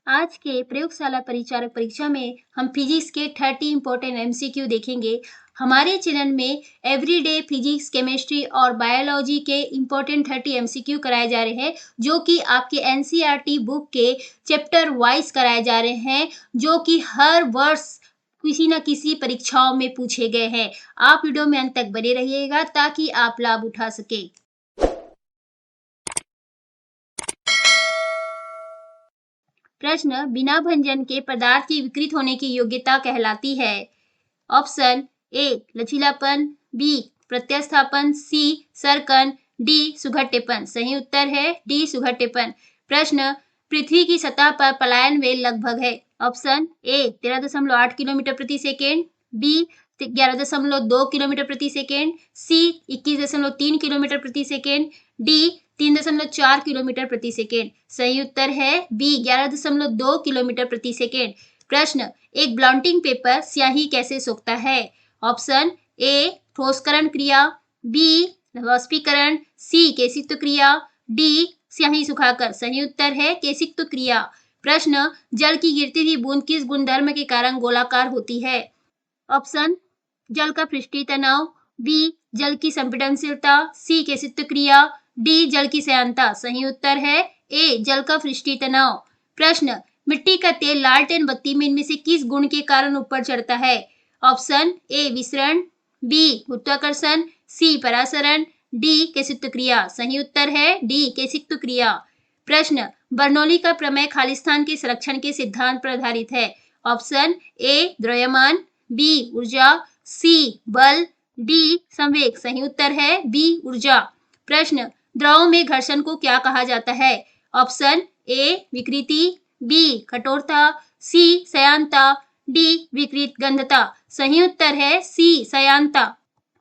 आज के प्रयोगशाला परिचारक परीक्षा में हम फिजिक्स के 30 इंपॉर्टेंट एमसीक्यू देखेंगे। हमारे चैनल में एवरीडे फिजिक्स, केमिस्ट्री और बायोलॉजी के इंपॉर्टेंट 30 एमसीक्यू कराए जा रहे हैं, जो कि आपके एनसीईआरटी बुक के चैप्टर वाइज कराए जा रहे हैं, जो कि हर वर्ष किसी न किसी परीक्षाओं में पूछे गए हैं। आप वीडियो में अंत तक बने रहिएगा ताकि आप लाभ उठा सके। प्रश्न, बिना भंजन के पदार्थ की विकृत होने की योग्यता कहलाती है। ऑप्शन ए लचीलापन, बी प्रत्यास्थापन, सी सर्कन, डी सुघट्यपन। सही उत्तर है डी सुघट्यपन। प्रश्न, पृथ्वी की सतह पर पलायन वेग लगभग है। ऑप्शन ए 13.8 किलोमीटर प्रति सेकेंड, बी 11.2 किलोमीटर प्रति सेकेंड, सी 21.3 किलोमीटर प्रति सेकेंड, डी 3.4 किलोमीटर प्रति सेकेंड। सही उत्तर है बी 11.2 किलोमीटर प्रति सेकेंड। प्रश्न, एक ब्लॉटिंग पेपर स्याही कैसे सोखता है। ऑप्शन ए ठोसकरण क्रिया, बी वाष्पीकरण, सी केशित्व क्रिया, डी स्याही सुखाकर। सही उत्तर है केशित्व क्रिया। प्रश्न, जल की गिरती हुई बूंद किस गुणधर्म के कारण गोलाकार होती है। ऑप्शन जल का पृष्ठीय तनाव, बी जल की संपीडनशीलता, सी केशित्व क्रिया, डी जल की श्यानता। सही उत्तर है ए जल का पृष्ठीय तनाव। प्रश्न, मिट्टी का तेल लालटेन बत्ती में इनमें से किस गुण के कारण ऊपर चढ़ता है। ऑप्शन ए विसरण, बी गुरुत्वाकर्षण, सी परासरण, डी केशित्व क्रिया। सही उत्तर है डी केशित्व क्रिया। प्रश्न, बर्नौली का प्रमेय खालिस्तान के संरक्षण के सिद्धांत पर आधारित है। ऑप्शन ए द्रव्यमान, बी ऊर्जा, सी बल, डी संवेग। सही उत्तर है बी ऊर्जा। प्रश्न, द्रव में घर्षण को क्या कहा जाता है। ऑप्शन ए विकृति, बी कठोरता, सी श्यानता, डी विकृत गंधता। सही उत्तर है सी श्यानता।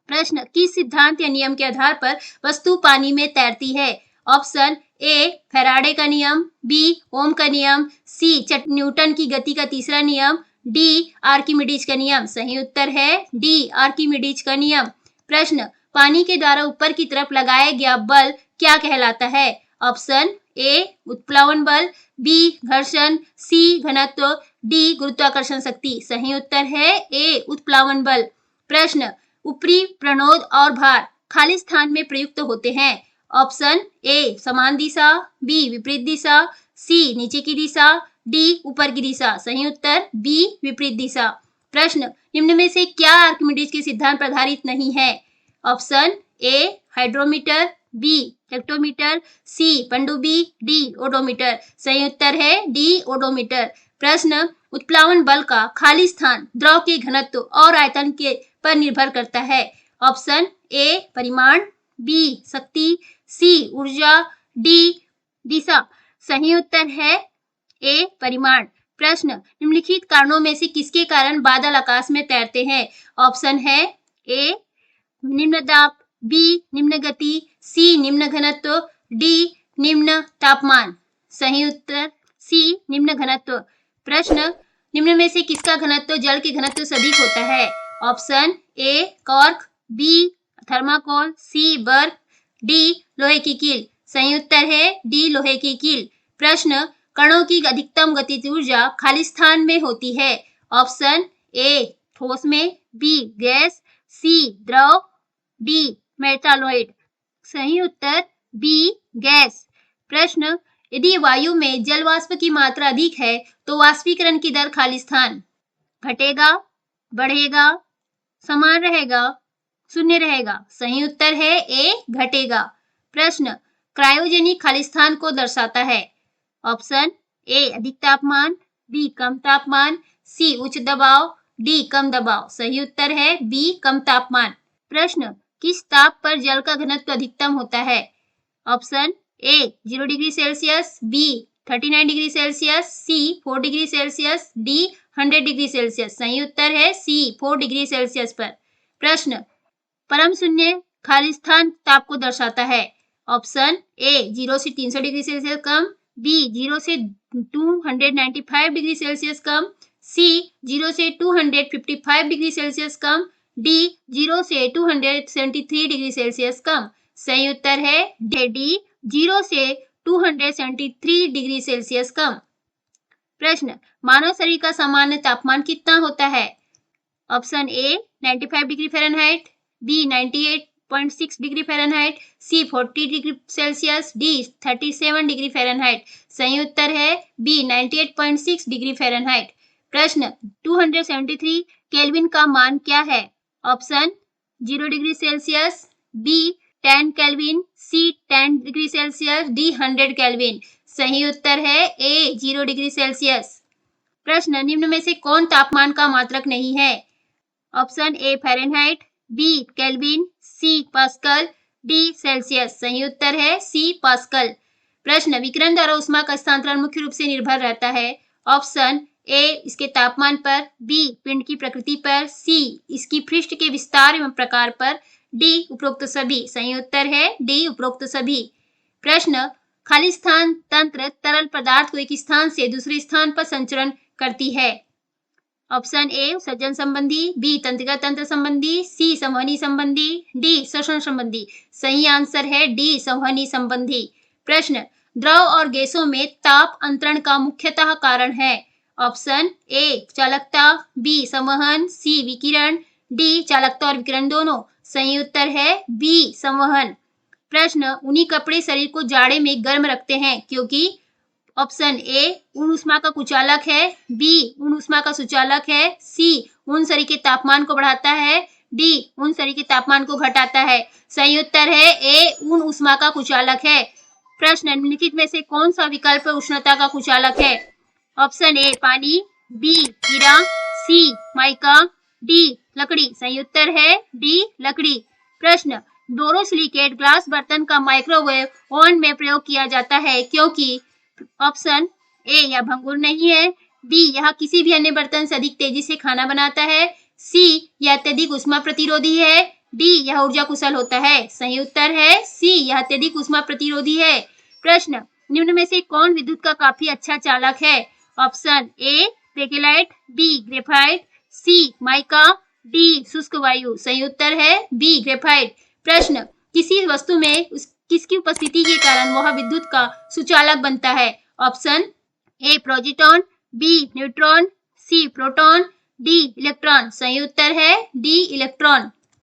प्रश्न, किस सिद्धांत या नियम के आधार पर वस्तु पानी में तैरती है। ऑप्शन ए फैराडे का नियम, बी ओम का नियम, सी न्यूटन की गति का तीसरा नियम, डी आर्किमिडीज का नियम। सही उत्तर है डी आर्किमिडीज का नियम। प्रश्न, पानी के द्वारा ऊपर की तरफ लगाया गया बल क्या कहलाता है। ऑप्शन ए उत्प्लावन बल, बी घर्षण, सी घनत्व, डी गुरुत्वाकर्षण शक्ति। सही उत्तर है ए उत्प्लावन बल। प्रश्न, ऊपरी प्रणोद और भार खाली स्थान में प्रयुक्त होते हैं। ऑप्शन ए समान दिशा, बी विपरीत दिशा, सी नीचे की दिशा, डी ऊपर की दिशा। सही उत्तर बी विपरीत दिशा। प्रश्न, निम्न में से क्या आर्किमिडीज के सिद्धांत पर आधारित नहीं है। Option A hydrometer, B hectometer, C पनडुब्बी, डी ओडोमीटर। सही उत्तर है डी ओडोमीटर। प्रश्न, उत्प्लावन बल का खाली स्थान द्रव के घनत्व और आयतन के पर निर्भर करता है। ऑप्शन ए परिमाण, बी शक्ति, सी ऊर्जा, डी दिशा। सही उत्तर है ए परिमाण। प्रश्न, निम्नलिखित कारणों में से किसके कारण बादल आकाश में तैरते हैं। ऑप्शन है ए निम्न दाब, बी निम्न गति, सी निम्न घनत्व, डी निम्न तापमान। सही उत्तर सी निम्न घनत्व। प्रश्न, निम्न में से किसका घनत्व जल के घनत्व से अधिक होता है। Option A cork, B thermocol, C बर्फ, डी लोहे की कील। सही उत्तर है डी लोहे की कील। प्रश्न, कणों की अधिकतम गतिज ऊर्जा खाली स्थान में होती है। ऑप्शन ए ठोस में, बी गैस, सी द्रव, डी मेटालॉइड। सही उत्तर बी गैस। प्रश्न, यदि वायु में जल वाष्प की मात्रा अधिक है तो वाष्पीकरण की दर खाली स्थान घटेगा, बढ़ेगा, समान रहेगा, शून्य रहेगा। सही उत्तर है ए घटेगा। प्रश्न, क्रायोजेनिक खाली स्थान को दर्शाता है। ऑप्शन ए अधिक तापमान, बी कम तापमान, सी उच्च दबाव, डी कम दबाव। सही उत्तर है बी कम तापमान। प्रश्न, किस ताप पर जल का घनत्व अधिकतम होता है। Option A 0 degree Celsius, B 39 degree Celsius, C 4 degree Celsius, D 100 degree Celsius. सही उत्तर है सी 4 डिग्री सेल्सियस पर। प्रश्न, परम शून्य खाली स्थान ताप को दर्शाता है। ऑप्शन ए 0 से 300 डिग्री सेल्सियस कम, बी 0 से 295 डिग्री सेल्सियस कम, सी 0 से 255 डिग्री सेल्सियस कम, डी 0 से 273 डिग्री सेल्सियस कम। सही उत्तर है डी 0 से 273 डिग्री सेल्सियस कम। प्रश्न, मानव शरीर का सामान्य तापमान कितना होता है? Option A 95 degree Fahrenheit, B 98.6 degree Fahrenheit, C 40 degree Celsius, D 37 degree Fahrenheit. सही उत्तर है बी 98.6 डिग्री फ़ारेनहाइट। प्रश्न, 273 केल्विन का मान क्या है? Option 0 degree Celsius, B 10 kelvin, C 10 degree Celsius, D 100 kelvin. सही उत्तर है ए 0 डिग्री सेल्सियस। प्रश्न, निम्न में से कौन तापमान का मात्रक नहीं है? Option A Fahrenheit, B kelvin, C pascal, D Celsius. सही उत्तर है सी पास्कल। प्रश्न, विकिरण द्वारा ऊष्मा का स्थानांतरण मुख्य रूप से निर्भर रहता है। ऑप्शन ए इसके तापमान पर, बी पिंड की प्रकृति पर, सी इसकी पृष्ठ के विस्तार एवं प्रकार पर, डी उपरोक्त सभी। सही उत्तर है डी उपरोक्त सभी। प्रश्न, खाली स्थान तंत्र तरल पदार्थ को एक स्थान से दूसरे स्थान पर संचरण करती है। ऑप्शन ए उत्सर्जन संबंधी, बी तंत्रिका तंत्र संबंधी, सी संवहनी संबंधी, डी श्वसन संबंधी। सही आंसर है डी संवहनी संबंधी। प्रश्न, द्रव और गैसों में ताप अंतरण का मुख्यतः कारण है। ऑप्शन ए चालकता, बी संवहन, सी विकिरण, डी चालकता और विकिरण दोनों। सही उत्तर है बी संवहन। प्रश्न, ऊनी कपड़े शरीर को जाड़े में गर्म रखते हैं क्योंकि ऑप्शन ए ऊन ऊष्मा का कुचालक है, बी ऊन ऊष्मा का सुचालक है, सी ऊन शरीर के तापमान को बढ़ाता है, डी ऊन शरीर के तापमान को घटाता है। सही उत्तर है ए ऊन ऊष्मा का कुचालक है। प्रश्न, निम्नलिखित में से कौन सा विकल्प उष्णता का कुचालक है? ऑप्शन ए पानी, बी हीरा, सी माइका, डी लकड़ी। सही उत्तर है डी लकड़ी। प्रश्न, बोरोसिलिकेट ग्लास बर्तन का माइक्रोवेव ओवन में प्रयोग किया जाता है क्योंकि ऑप्शन ए यह भंगुर नहीं है, बी यह किसी भी अन्य बर्तन से अधिक तेजी से खाना बनाता है, सी यह अत्यधिक उष्मा प्रतिरोधी है, डी यह ऊर्जा कुशल होता है। सही उत्तर है सी यह अत्यधिक उष्मा प्रतिरोधी है। प्रश्न, निम्न में से कौन विद्युत का काफी अच्छा चालक है? Option A bakelite, B graphite, C mica, D शुष्क वायु। सही उत्तर है बी ग्रेफाइट। प्रश्न, किसी वस्तु में किसकी उपस्थिति के कारण वह विद्युत का सुचालक बनता है? Option A proton, B neutron, C proton, D electron. सही उत्तर है डी इलेक्ट्रॉन।